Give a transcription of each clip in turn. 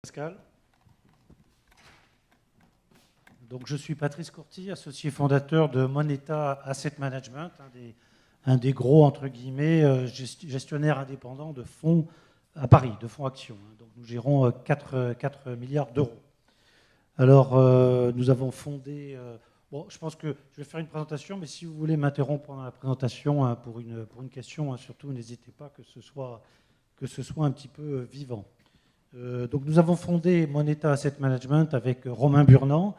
Pascal. Donc, je suis Patrice Courty, associé fondateur de Moneta Asset Management, un des gros, entre guillemets, gestionnaires indépendants de fonds à Paris, de fonds actions. Donc, nous gérons 4 milliards d'euros. Alors, nous avons fondé... bon, je pense que je vais faire une présentation, mais si vous voulez m'interrompre pendant la présentation pour une question, surtout, n'hésitez pas que ce soit un petit peu vivant. Donc, nous avons fondé Moneta Asset Management avec Romain Burnand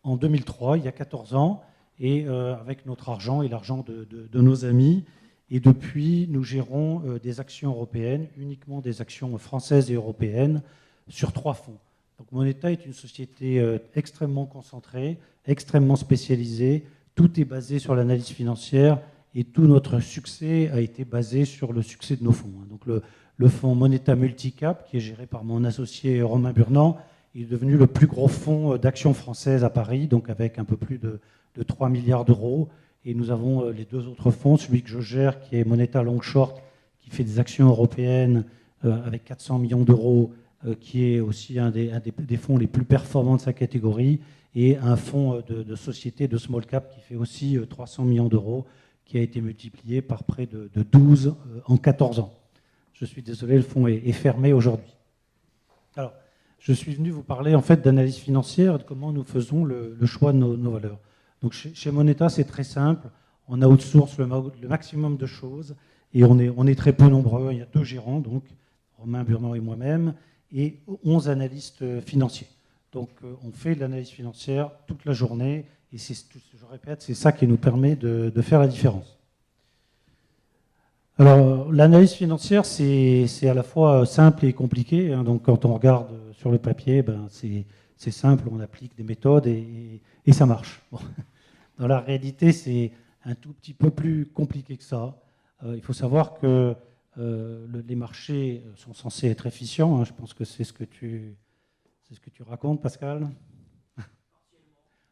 en 2003, il y a 14 ans, et avec notre argent et l'argent de nos amis. Et depuis, nous gérons des actions européennes, uniquement des actions françaises et européennes, sur 3 fonds. Donc Moneta est une société extrêmement concentrée, extrêmement spécialisée. Tout est basé sur l'analyse financière et tout notre succès a été basé sur le succès de nos fonds. Donc le fonds Moneta Multicap, qui est géré par mon associé Romain Burnand, est devenu le plus gros fonds d'actions françaises à Paris, donc avec un peu plus de 3 milliards d'euros. Et nous avons les 2 autres fonds, celui que je gère, qui est Moneta Long Short, qui fait des actions européennes avec 400 millions d'euros, qui est aussi un des fonds les plus performants de sa catégorie, et un fonds de société de small cap qui fait aussi 300 millions d'euros, qui a été multiplié par près de 12 en 14 ans. Je suis désolé, le fonds est fermé aujourd'hui. Alors, je suis venu vous parler en fait d'analyse financière et de comment nous faisons le choix de nos valeurs. Donc chez Moneta, c'est très simple. On outsource le maximum de choses et on est très peu nombreux. Il y a 2 gérants, donc Romain Burnand et moi-même, et 11 analystes financiers. Donc on fait de l'analyse financière toute la journée et je répète, c'est ça qui nous permet de faire la différence. Alors, l'analyse financière, c'est à la fois simple et compliqué. Donc, quand on regarde sur le papier, c'est simple, on applique des méthodes et ça marche. Bon. Dans la réalité, c'est un tout petit peu plus compliqué que ça. Il faut savoir que les marchés sont censés être efficients. Je pense que c'est ce que tu racontes, Pascal.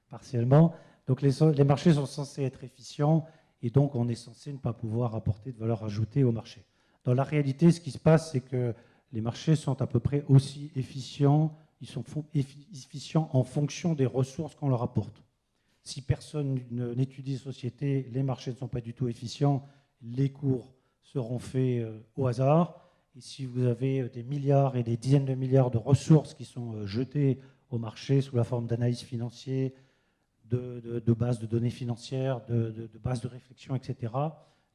Partiellement. Donc, les marchés sont censés être efficients. Et donc, on est censé ne pas pouvoir apporter de valeur ajoutée au marché. Dans la réalité, ce qui se passe, c'est que les marchés sont à peu près aussi efficients. Ils sont efficients en fonction des ressources qu'on leur apporte. Si personne n'étudie les sociétés, les marchés ne sont pas du tout efficients, les cours seront faits au hasard. Et si vous avez des milliards et des dizaines de milliards de ressources qui sont jetées au marché sous la forme d'analyse financière, de bases de données financières, de bases de réflexion, etc.,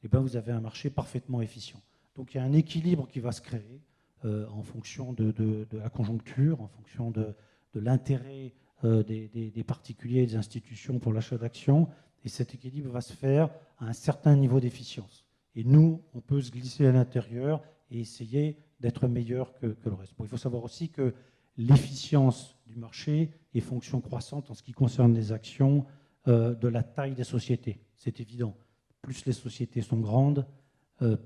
et bien vous avez un marché parfaitement efficient. Donc il y a un équilibre qui va se créer en fonction de la conjoncture, en fonction de l'intérêt des particuliers et des institutions pour l'achat d'actions, et cet équilibre va se faire à un certain niveau d'efficience. Et nous, on peut se glisser à l'intérieur et essayer d'être meilleur que le reste. Bon, il faut savoir aussi que l'efficience du marché est fonction croissante en ce qui concerne les actions de la taille des sociétés. C'est évident. Plus les sociétés sont grandes,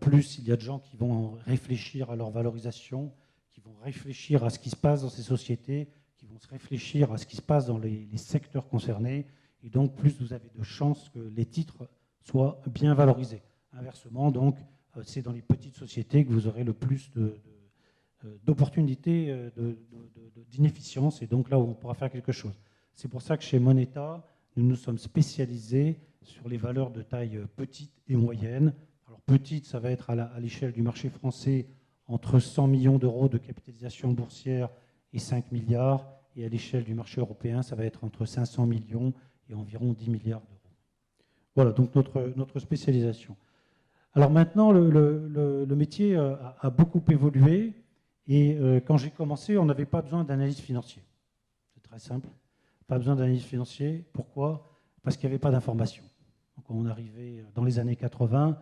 plus il y a de gens qui vont réfléchir à leur valorisation, qui vont réfléchir à ce qui se passe dans ces sociétés, qui vont se réfléchir à ce qui se passe dans les secteurs concernés. Et donc, plus vous avez de chances que les titres soient bien valorisés. Inversement, donc, c'est dans les petites sociétés que vous aurez le plus d'opportunités d'inefficience, et donc là où on pourra faire quelque chose. C'est pour ça que chez Moneta, nous nous sommes spécialisés sur les valeurs de taille petite et moyenne. Alors petite, ça va être à l'échelle du marché français entre 100 millions d'euros de capitalisation boursière et 5 milliards, et à l'échelle du marché européen, ça va être entre 500 millions et environ 10 milliards d'euros. Voilà, donc notre spécialisation. Alors maintenant, le métier a beaucoup évolué. Et quand j'ai commencé, on n'avait pas besoin d'analyse financière. C'est très simple. Pas besoin d'analyse financière. Pourquoi ? Parce qu'il n'y avait pas d'information. Donc on arrivait dans les années 80,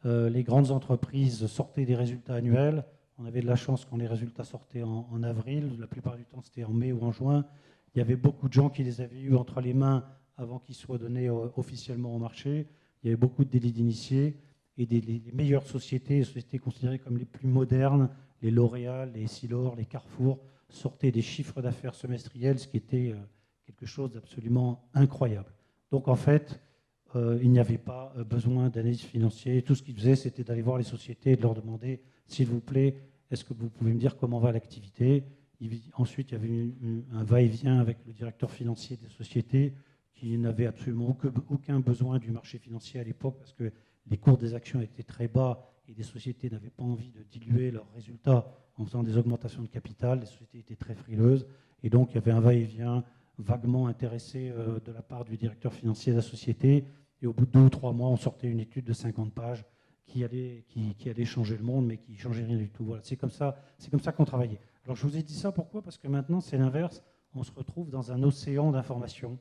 les grandes entreprises sortaient des résultats annuels. On avait de la chance quand les résultats sortaient en avril. La plupart du temps, c'était en mai ou en juin. Il y avait beaucoup de gens qui les avaient eus entre les mains avant qu'ils soient donnés officiellement au marché. Il y avait beaucoup de délits d'initiés. Et les meilleures sociétés, les sociétés considérées comme les plus modernes, les L'Oréal, les Essilor, les Carrefour, sortaient des chiffres d'affaires semestriels, ce qui était quelque chose d'absolument incroyable. Donc en fait, il n'y avait pas besoin d'analyse financière. Tout ce qu'ils faisaient, c'était d'aller voir les sociétés et de leur demander, s'il vous plaît, est-ce que vous pouvez me dire comment va l'activité ? Ensuite, il y avait un va-et-vient avec le directeur financier des sociétés qui n'avait absolument aucun besoin du marché financier à l'époque parce que les cours des actions étaient très bas et les sociétés n'avaient pas envie de diluer leurs résultats en faisant des augmentations de capital. Les sociétés étaient très frileuses et donc il y avait un va-et-vient vaguement intéressé de la part du directeur financier de la société. Et au bout de 2 ou 3 mois, on sortait une étude de 50 pages qui allait changer le monde, mais qui ne changeait rien du tout. Voilà, c'est comme ça qu'on travaillait. Alors je vous ai dit ça pourquoi? Parce que maintenant, c'est l'inverse. On se retrouve dans un océan d'informations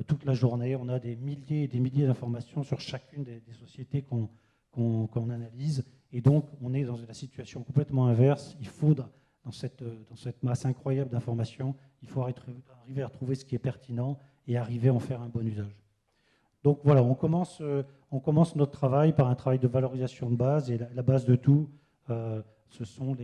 toute la journée. On a des milliers et des milliers d'informations sur chacune des sociétés qu'on analyse. Et donc, on est dans la situation complètement inverse. Il faut, dans cette masse incroyable d'informations, il faut arriver à retrouver ce qui est pertinent et arriver à en faire un bon usage. Donc voilà, on commence notre travail par un travail de valorisation de base. Et la base de tout, ce sont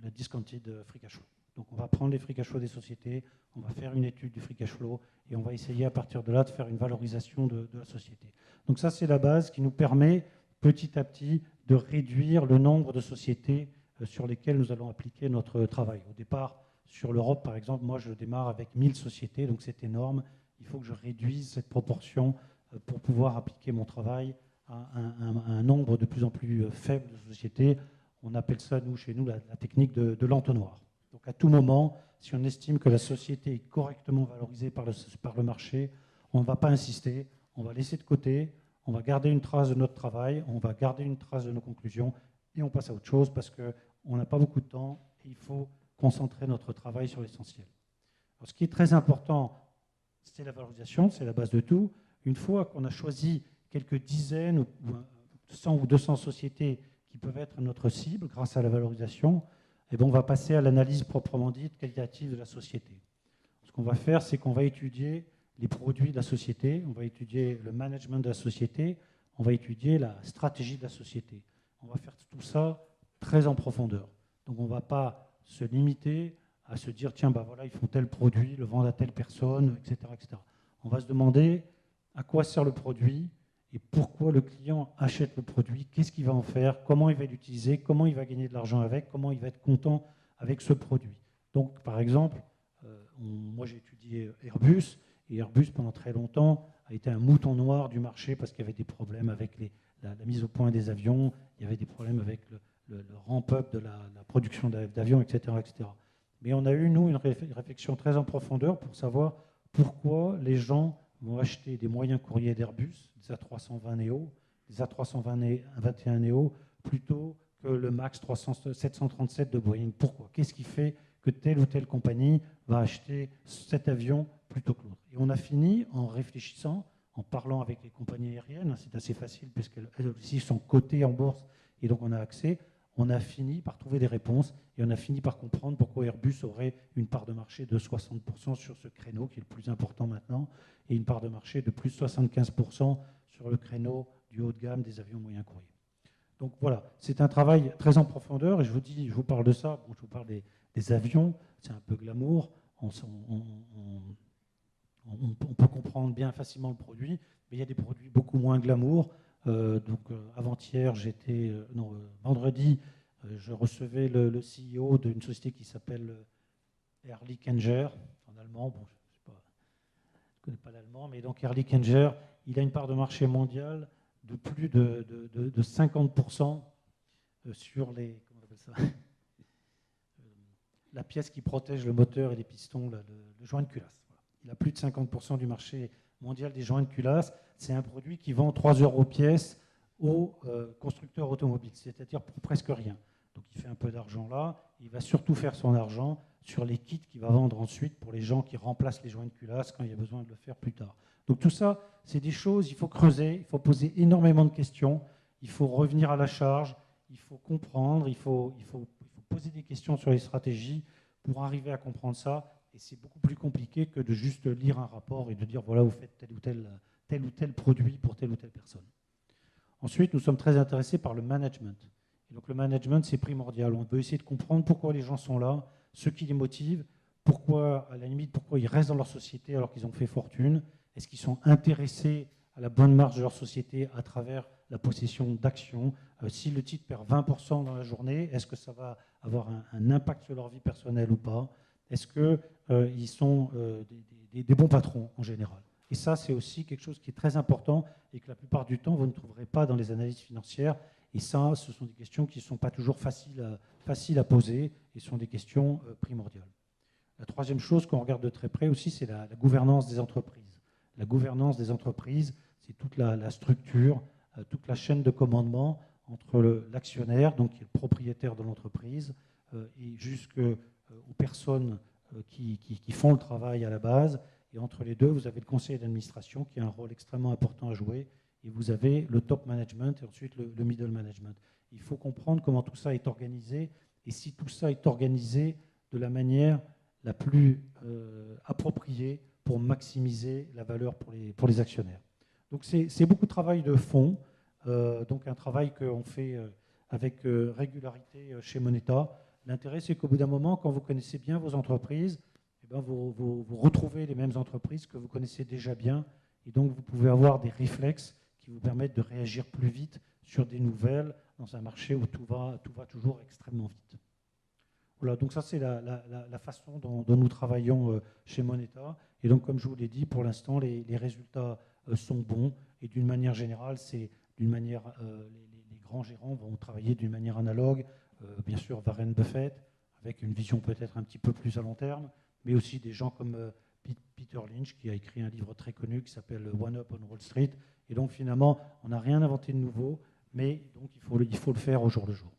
la discounted free cash flow. Donc on va prendre les free cash flow des sociétés, on va faire une étude du free cash flow et on va essayer à partir de là de faire une valorisation de la société. Donc ça, c'est la base qui nous permet petit à petit de réduire le nombre de sociétés sur lesquelles nous allons appliquer notre travail. Au départ, sur l'Europe, par exemple, moi je démarre avec 1000 sociétés, donc c'est énorme. Il faut que je réduise cette proportion pour pouvoir appliquer mon travail à un nombre de plus en plus faible de sociétés. On appelle ça, chez nous, la technique de l'entonnoir. Donc à tout moment, si on estime que la société est correctement valorisée par le marché, on ne va pas insister, on va laisser de côté, on va garder une trace de notre travail, on va garder une trace de nos conclusions et on passe à autre chose parce qu'on n'a pas beaucoup de temps et il faut concentrer notre travail sur l'essentiel. Alors, ce qui est très important, c'est la valorisation, c'est la base de tout. Une fois qu'on a choisi quelques dizaines ou 100 ou 200 sociétés qui peuvent être notre cible grâce à la valorisation, eh bien, on va passer à l'analyse proprement dite qualitative de la société. Ce qu'on va faire, c'est qu'on va étudier les produits de la société, on va étudier le management de la société, on va étudier la stratégie de la société. On va faire tout ça très en profondeur. Donc on ne va pas se limiter à se dire, tiens, bah voilà, ils font tel produit, le vendent à telle personne, etc., etc. On va se demander à quoi sert le produit et pourquoi le client achète le produit, qu'est-ce qu'il va en faire, comment il va l'utiliser, comment il va gagner de l'argent avec, comment il va être content avec ce produit. Donc, par exemple, moi j'ai étudié Airbus, et Airbus pendant très longtemps a été un mouton noir du marché parce qu'il y avait des problèmes avec la mise au point des avions, il y avait des problèmes avec le ramp-up de la production d'avions, etc., etc. Mais on a eu, nous, une réflexion très en profondeur pour savoir pourquoi les gens vont acheter des moyens courriers d'Airbus, des A320 Neo, des A321 Neo, plutôt que le MAX 737 de Boeing. Pourquoi? Qu'est-ce qui fait que telle ou telle compagnie va acheter cet avion plutôt que l'autre? Et on a fini en réfléchissant, en parlant avec les compagnies aériennes, c'est assez facile puisqu'elles aussi sont cotées en bourse et donc on a accès. On a fini par trouver des réponses et on a fini par comprendre pourquoi Airbus aurait une part de marché de 60% sur ce créneau qui est le plus important maintenant et une part de marché de plus de 75% sur le créneau du haut de gamme des avions moyens courriers. Donc voilà, c'est un travail très en profondeur et je vous parle de ça, bon, je vous parle des avions, c'est un peu glamour, on peut comprendre bien facilement le produit, mais il y a des produits beaucoup moins glamour. Avant-hier, vendredi, je recevais le CEO d'une société qui s'appelle Ehrlich-Enger, en allemand. Bon, je ne connais pas l'allemand, mais donc Ehrlich-Enger, il a une part de marché mondiale de plus de 50% sur les, comment on appelle ça, la pièce qui protège le moteur et les pistons, le joint de culasse. Voilà. Il a plus de 50% du marché mondial des joints de culasse. C'est un produit qui vend 3 € pièce aux constructeurs automobiles, c'est-à-dire pour presque rien. Donc il fait un peu d'argent là. Il va surtout faire son argent sur les kits qu'il va vendre ensuite pour les gens qui remplacent les joints de culasse quand il y a besoin de le faire plus tard. Donc tout ça, c'est des choses, il faut creuser, il faut poser énormément de questions, il faut revenir à la charge, il faut comprendre, il faut poser des questions sur les stratégies pour arriver à comprendre ça. Et c'est beaucoup plus compliqué que de juste lire un rapport et de dire voilà, vous faites tel ou tel produit pour telle ou telle personne. Ensuite, nous sommes très intéressés par le management. Et donc le management, c'est primordial. On peut essayer de comprendre pourquoi les gens sont là, ce qui les motive, pourquoi, à la limite, pourquoi ils restent dans leur société alors qu'ils ont fait fortune. Est-ce qu'ils sont intéressés à la bonne marge de leur société à travers la possession d'actions? Si le titre perd 20% dans la journée, est-ce que ça va avoir un impact sur leur vie personnelle ou pas? Est-ce qu'ils sont des bons patrons en général? Et ça, c'est aussi quelque chose qui est très important et que la plupart du temps, vous ne trouverez pas dans les analyses financières. Et ça, ce sont des questions qui ne sont pas toujours faciles à poser et sont des questions primordiales. La troisième chose qu'on regarde de très près aussi, c'est la gouvernance des entreprises. La gouvernance des entreprises, c'est toute la structure, toute la chaîne de commandement entre l'actionnaire, donc qui est le propriétaire de l'entreprise, et jusqu'aux personnes qui font le travail à la base. Et entre les deux, vous avez le conseil d'administration qui a un rôle extrêmement important à jouer. Et vous avez le top management et ensuite le middle management. Il faut comprendre comment tout ça est organisé. Et si tout ça est organisé de la manière la plus appropriée pour maximiser la valeur pour les actionnaires. Donc c'est beaucoup de travail de fond. Donc un travail qu'on fait avec régularité chez Moneta. L'intérêt, c'est qu'au bout d'un moment, quand vous connaissez bien vos entreprises, eh ben vous retrouvez les mêmes entreprises que vous connaissez déjà bien. Et donc, vous pouvez avoir des réflexes qui vous permettent de réagir plus vite sur des nouvelles dans un marché où tout va toujours extrêmement vite. Voilà, donc ça, c'est la façon dont nous travaillons chez Moneta. Et donc, comme je vous l'ai dit, pour l'instant, les résultats sont bons. Et d'une manière générale, c'est d'une manière, les grands gérants vont travailler d'une manière analogue. Bien sûr, Warren Buffett, avec une vision peut-être un petit peu plus à long terme, mais aussi des gens comme Peter Lynch, qui a écrit un livre très connu qui s'appelle One Up on Wall Street. Et donc, finalement, on n'a rien inventé de nouveau, mais donc il faut le faire au jour le jour.